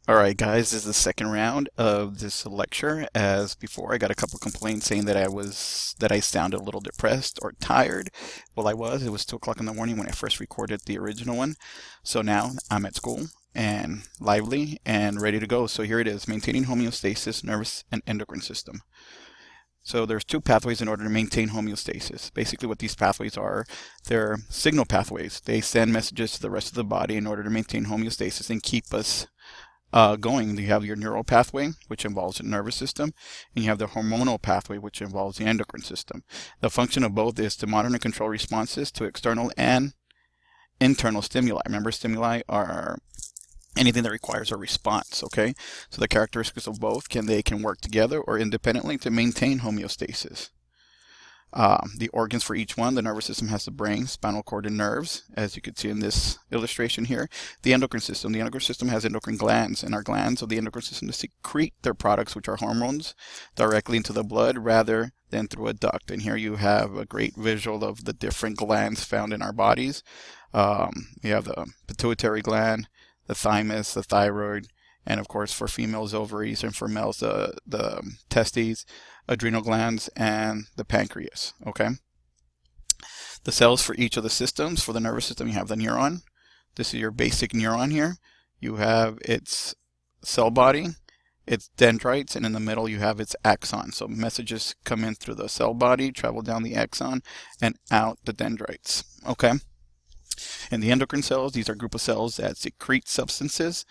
Alright guys, this is the second round of this lecture. As before, I got a couple complaints saying that I sounded a little depressed or tired. Well, I was. It was 2 o'clock in the morning when I first recorded the original one. So now I'm at school and lively and ready to go. So here it is, maintaining homeostasis, nervous and endocrine system. So there's 2 pathways in order to maintain homeostasis. Basically what these pathways are, they're signal pathways. They send messages to the rest of the body in order to maintain homeostasis and keep us going. You have your neural pathway, which involves the nervous system, and you have the hormonal pathway, which involves the endocrine system. The function of both is to monitor and control responses to external and internal stimuli. Remember, stimuli are anything that requires a response, okay? So the characteristics of both, they can work together or independently to maintain homeostasis. The organs for each one, the nervous system has the brain, spinal cord, and nerves, as you can see in this illustration here. The endocrine system has endocrine glands, and our glands of the endocrine system to secrete their products, which are hormones, directly into the blood rather than through a duct. And here you have a great visual of the different glands found in our bodies. You have the pituitary gland, the thymus, the thyroid, and of course for females, ovaries, and for males, the testes, adrenal glands, and the pancreas. Okay. The cells for each of the systems. For the nervous system, you have the neuron. This is your basic neuron here. You have its cell body, its dendrites, and in the middle you have its axon. So messages come in through the cell body, travel down the axon, and out the dendrites. Okay. And the endocrine cells, these are a group of cells that secrete substances,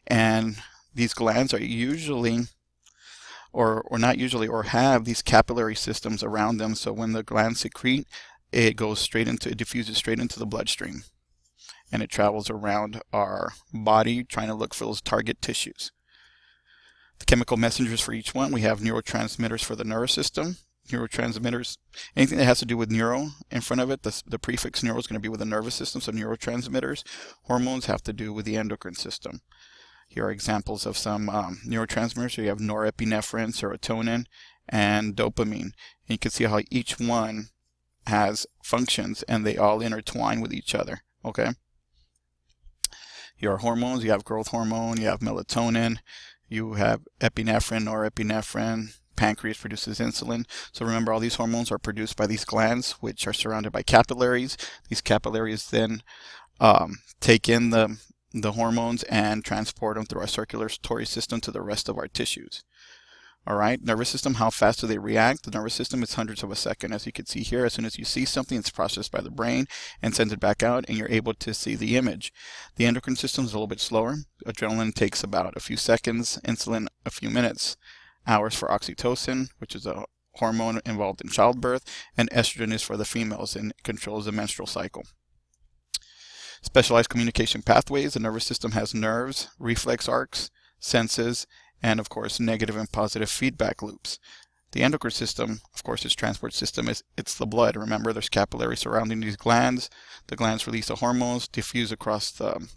and these glands are usually or not usually, or have these capillary systems around them. So when the glands secrete, it diffuses straight into the bloodstream, and it travels around our body trying to look for those target tissues. The chemical messengers for each one, we have neurotransmitters for the nervous system. Neurotransmitters, anything that has to do with neuro in front of it, the prefix neuro is going to be with the nervous system. So neurotransmitters. Hormones have to do with the endocrine system. Here are examples of some neurotransmitters. So you have norepinephrine, serotonin, and dopamine. And you can see how each one has functions and they all intertwine with each other. Okay. Here are hormones. You have growth hormone, you have melatonin, you have epinephrine, norepinephrine. Pancreas produces insulin. So remember, all these hormones are produced by these glands, which are surrounded by capillaries. These capillaries then take in the hormones and transport them through our circulatory system to the rest of our tissues. All right, nervous system, how fast do they react? The nervous system is hundredths of a second. As you can see here, as soon as you see something, it's processed by the brain and sends it back out, and you're able to see the image. The endocrine system is a little bit slower. Adrenaline takes about a few seconds, insulin a few minutes, hours for oxytocin, which is a hormone involved in childbirth, and estrogen is for the females and controls the menstrual cycle. Specialized communication pathways. The nervous system has nerves, reflex arcs, senses, and of course negative and positive feedback loops. The endocrine system, of course, its transport system it's the blood. Remember, there's capillaries surrounding these glands. The glands release the hormones, diffuse across the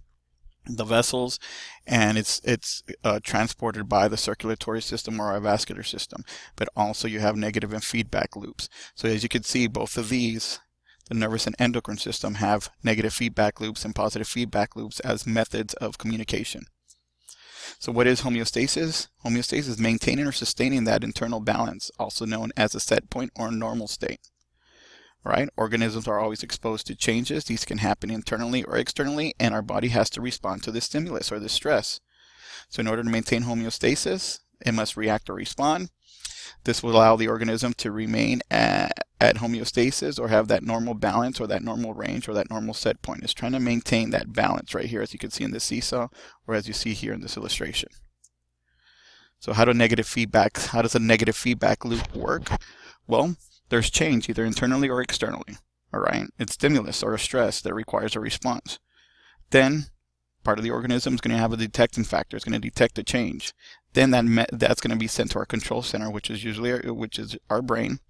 vessels, and it's transported by the circulatory system or our vascular system. But also you have negative and feedback loops. So as you can see, both of these, the nervous and endocrine system, have negative feedback loops and positive feedback loops as methods of communication. So what is homeostasis? Homeostasis is maintaining or sustaining that internal balance, also known as a set point or normal state. Right? Organisms are always exposed to changes. These can happen internally or externally, and our body has to respond to the stimulus or the stress. So in order to maintain homeostasis, it must react or respond. This will allow the organism to remain at homeostasis or have that normal balance or that normal range or that normal set point. It's trying to maintain that balance right here, as you can see in the seesaw, or as you see here in this illustration. So how does a negative feedback loop work? Well, there's change either internally or externally. All right, it's stimulus or a stress that requires a response. Then part of the organism is going to have a detecting factor. It's going to detect the change. Then that's going to be sent to our control center, which is our brain,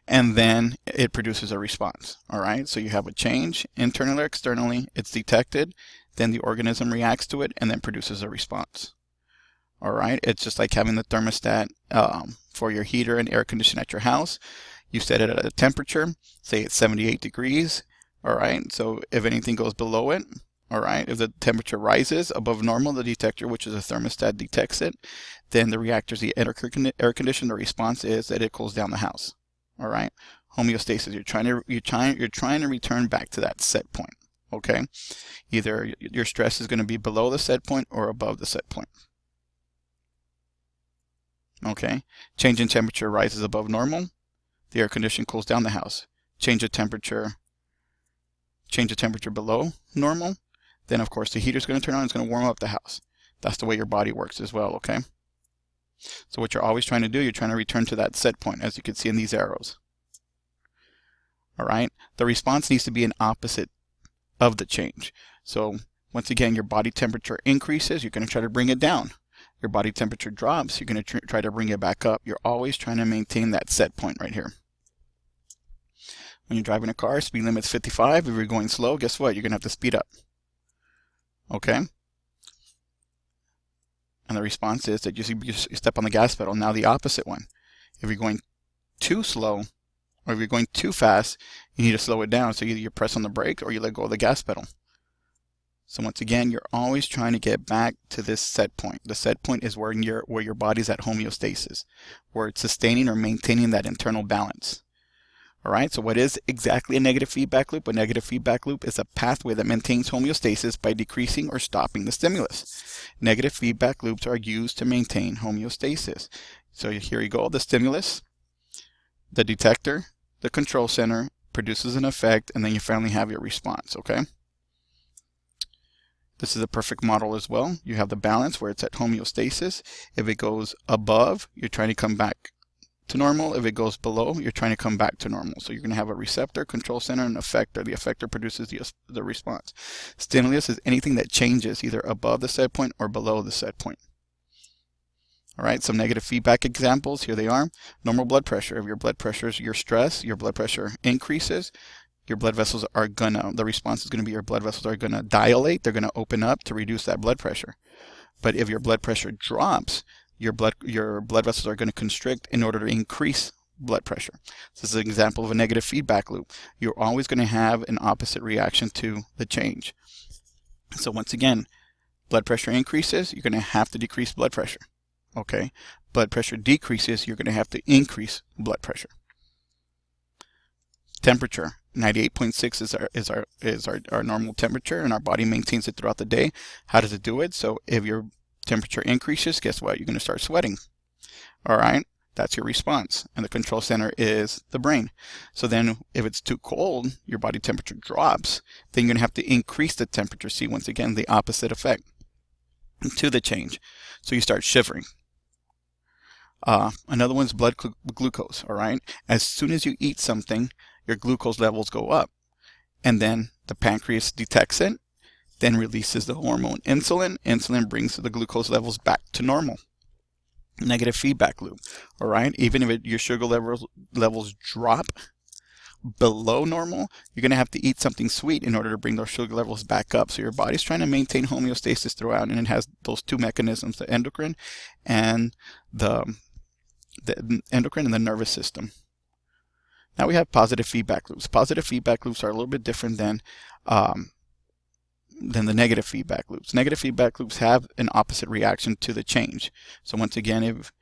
and then it produces a response. All right, so you have a change internally or externally. It's detected, then the organism reacts to it and then produces a response. All right, it's just like having the thermostat for your heater and air conditioner at your house. You set it at a temperature, say it's 78 degrees. All right, so if anything goes below it, All right, if the temperature rises above normal, the detector, which is a thermostat, detects it. Then the reactor is the air condition. The response is that it cools down the house. All right, homeostasis. You're trying to return back to that set point. Okay, either your stress is going to be below the set point or above the set point. Okay, change in temperature rises above normal. The air condition cools down the house. Change the temperature below normal, then of course the heater is going to turn on. It's going to warm up the house. That's the way your body works as well. Okay, so what you're always trying to do, you're trying to return to that set point, as you can see in these arrows. All right, the response needs to be an opposite of the change. So once again, your body temperature increases, you're going to try to bring it down. Your body temperature drops, you're going to try to bring it back up. You're always trying to maintain that set point right here. When you're driving a car, speed limit's 55. If you're going slow, guess what? You're going to have to speed up. Okay? And the response is that you step on the gas pedal. Now the opposite one. If you're going too slow, or if you're going too fast, you need to slow it down. So either you press on the brake or you let go of the gas pedal. So once again, you're always trying to get back to this set point. The set point is where your body's at homeostasis, where it's sustaining or maintaining that internal balance. All right, so what is exactly a negative feedback loop? A negative feedback loop is a pathway that maintains homeostasis by decreasing or stopping the stimulus. Negative feedback loops are used to maintain homeostasis. So here you go, the stimulus, the detector, the control center produces an effect, and then you finally have your response, okay? This is a perfect model as well. You have the balance where it's at homeostasis. If it goes above, you're trying to come back to normal. If it goes below, you're trying to come back to normal. So you're going to have a receptor, control center, and effector. The effector produces the response. Stimulus is anything that changes either above the set point or below the set point. All right, some negative feedback examples. Here they are. Normal blood pressure. If your blood pressure is your stress, your blood pressure increases, your blood vessels are the response is going to be your blood vessels are going to dilate. They're going to open up to reduce that blood pressure. But if your blood pressure drops, your blood vessels are going to constrict in order to increase blood pressure. This is an example of a negative feedback loop. You're always going to have an opposite reaction to the change. So once again, blood pressure increases, you're going to have to decrease blood pressure. Okay, blood pressure decreases, you're going to have to increase blood pressure. Temperature, 98.6 is our normal temperature, and our body maintains it throughout the day. How does it do it? So if your temperature increases, guess what? You're going to start sweating. All right, that's your response, and the control center is the brain. So then if it's too cold, your body temperature drops, then you're going to have to increase the temperature. See, once again, the opposite effect to the change. So you start shivering. Another one's blood glucose. All right, as soon as you eat something, your glucose levels go up, and then the pancreas detects it, then releases the hormone insulin. Insulin brings the glucose levels back to normal. Negative feedback loop. All right, even if your sugar levels drop below normal, you're going to have to eat something sweet in order to bring those sugar levels back up. So your body's trying to maintain homeostasis throughout, and it has those two mechanisms, the endocrine and the endocrine and the nervous system. Now we have positive feedback loops. Positive feedback loops are a little bit different than the negative feedback loops. Negative feedback loops have an opposite reaction to the change. So once again, if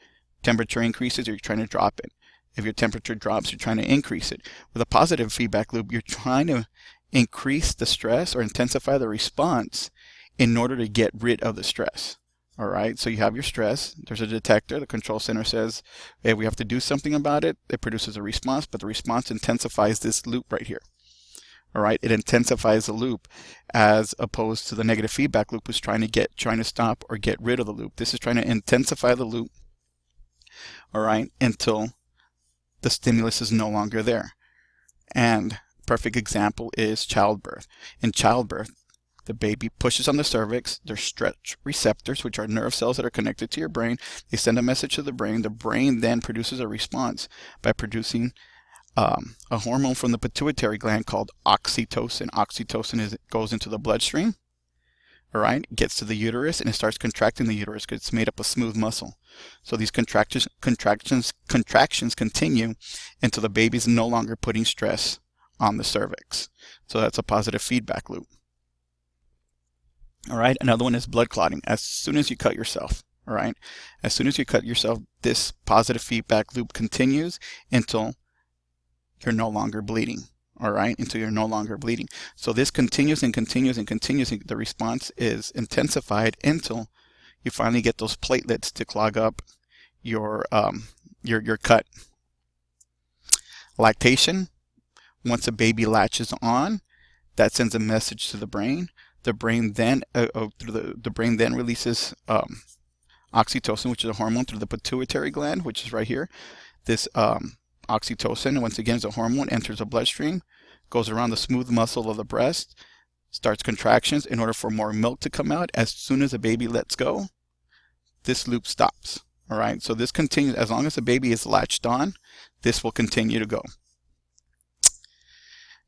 temperature increases, you're trying to drop it. If your temperature drops, you're trying to increase it. With a positive feedback loop, you're trying to increase the stress or intensify the response in order to get rid of the stress. All right, so you have your stress. There's a detector. The control center says, hey, we have to do something about it. It produces a response, but the response intensifies this loop right here. All right, it intensifies the loop as opposed to the negative feedback loop, who's trying to stop or get rid of the loop. This is trying to intensify the loop, all right, until the stimulus is no longer there. And perfect example is childbirth. In childbirth, the baby pushes on the cervix. There's stretch receptors, which are nerve cells that are connected to your brain. They send a message to the brain. The brain then produces a response by producing a hormone from the pituitary gland called oxytocin. Oxytocin goes into the bloodstream, all right, gets to the uterus, and it starts contracting the uterus because it's made up of smooth muscle. So these contractions continue until the baby's no longer putting stress on the cervix. So that's a positive feedback loop. All right. Another one is blood clotting. As soon as you cut yourself, all right, as soon as you cut yourself, this positive feedback loop continues until you're no longer bleeding. All right, until you're no longer bleeding. So this continues and continues and continues. The response is intensified until you finally get those platelets to clog up your cut. Lactation. Once a baby latches on, that sends a message to the brain. The brain then the brain then releases oxytocin, which is a hormone, through the pituitary gland, which is right here. This oxytocin, once again, is a hormone, enters the bloodstream, goes around the smooth muscle of the breast, starts contractions in order for more milk to come out. As soon as the baby lets go, this loop stops. All right, so this continues as long as the baby is latched on. This will continue to go.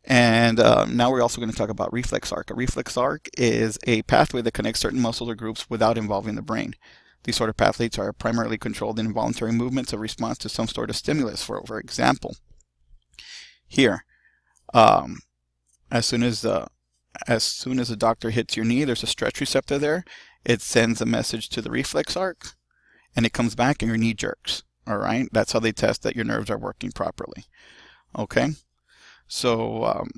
And now we're also going to talk about reflex arc. A reflex arc is a pathway that connects certain muscles or groups without involving the brain. These sort of pathways are primarily controlled involuntary movements of response to some sort of stimulus. For example, here, as soon as the doctor hits your knee, there's a stretch receptor there. It sends a message to the reflex arc, and it comes back, and your knee jerks. All right, that's how they test that your nerves are working properly. Okay, so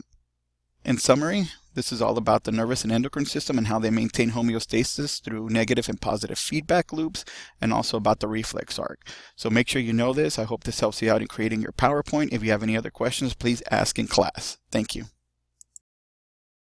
in summary, this is all about the nervous and endocrine system and how they maintain homeostasis through negative and positive feedback loops, and also about the reflex arc. So make sure you know this. I hope this helps you out in creating your PowerPoint. If you have any other questions, please ask in class. Thank you.